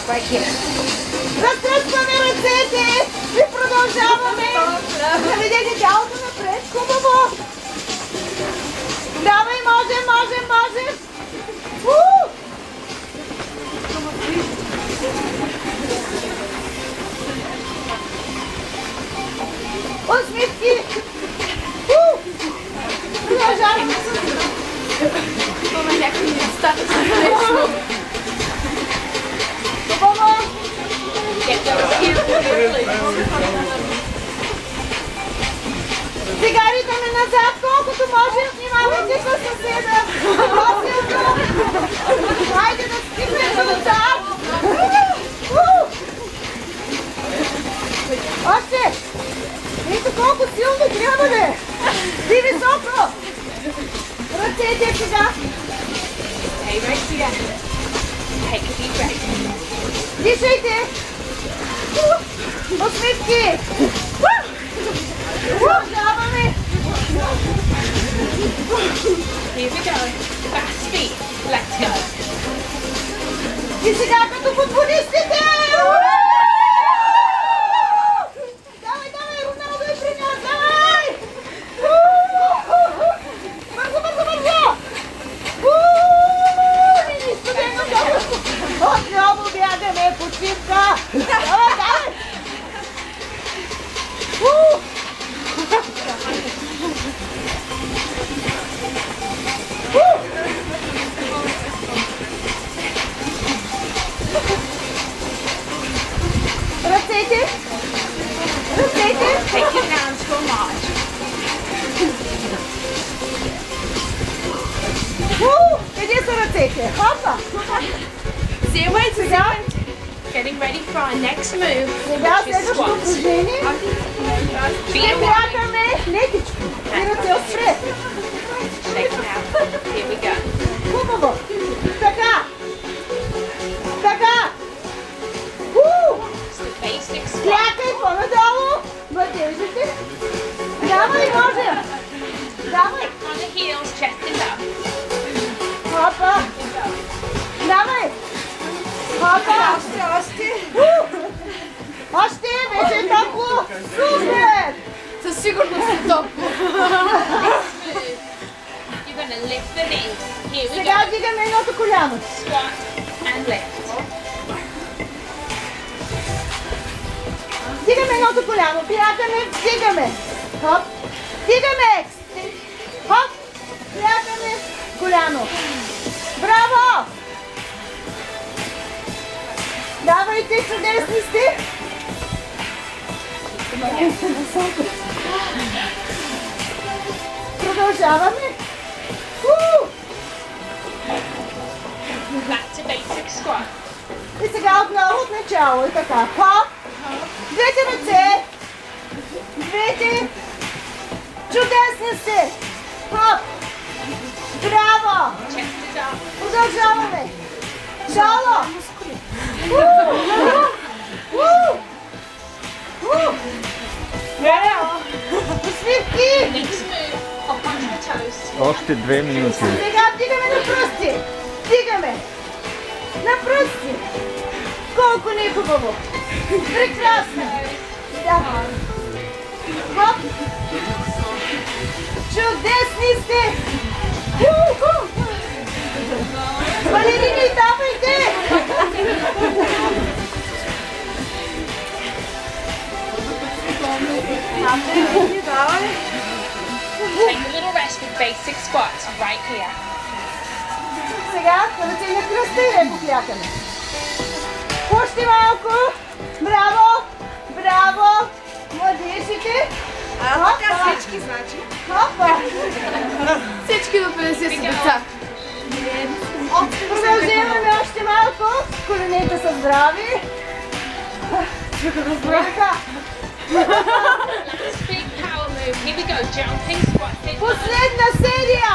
right here. Разтръскваме ръцете и продължаваме. Заведете тялото напред. Хубаво. Давай, можем. Усмивки. Продължаваме. Имаме някакви недостатъчно. Хубаво. Цигарите ми назад, колкото можем. Внимавайте с съседа. По-силно. Хайде да стигнем до назад. Още. Ето колко силно трябва да е. И високо. Ръцете сега. Hey, right together. Take a deep breath. Дишайте. Усмивки. Продължаваме. Here we go. Fast feet. Let's go. И сега като футболистите. Давай, Роналдо е при нас, давай! Бързо! Студено много! Отново бягаме, почивка! Давай! Ръцете! Take your hands for a march. Къде са ръцете? Хопа! Zero to Сега? Getting ready for our next move, Сега which is следващото squats. упражнение. Ще Feet are wide. бягаме лекичко. И ръце отпред. Shake it out. Here we go. Хубаво. Така. It's the basic squat. Клякай по-надолу. Младежите. Давай, можем. Давай. On the heels, chest is up. Хопа. Давай. Хопа. Още. Вече е топло. Супер. Със сигурност е топло. You're going to lift the knees. Here we Сега go. вдигаме едното коляно. Squat and lift. Вдигаме едното коляно. Бягаме, вдигаме. Хоп. Вдигаме. Хоп. Бягаме. Коляно. Браво! Давайте, чудесни сте! Продължаваме. Back to basic squat. И сега отново от начало. И така. Хоп. Двете ръце. Двете. Чудесни сте. Хоп. Браво! Chest is up. Продължаваме. Шало. Усмивки. Next move, up onto the toes. Още 2 минути. Сега вдигаме на пръсти. Вдигаме. На пръсти. Колко не е хубаво. Прекрасно. Да. Хоп. Чудесни сте. Балерини, давайте. Take a little rest with basic squats right here. Сега ръце на кръста и леко клякаме. Още малко. Браво. Браво. Младежите. Хопа. Всички значи. Хопа. Всички до 50 са деца. Продължаваме още малко. Коленете са здрави. Така. Last big power move. Here we go. Jumping squat. Последна серия.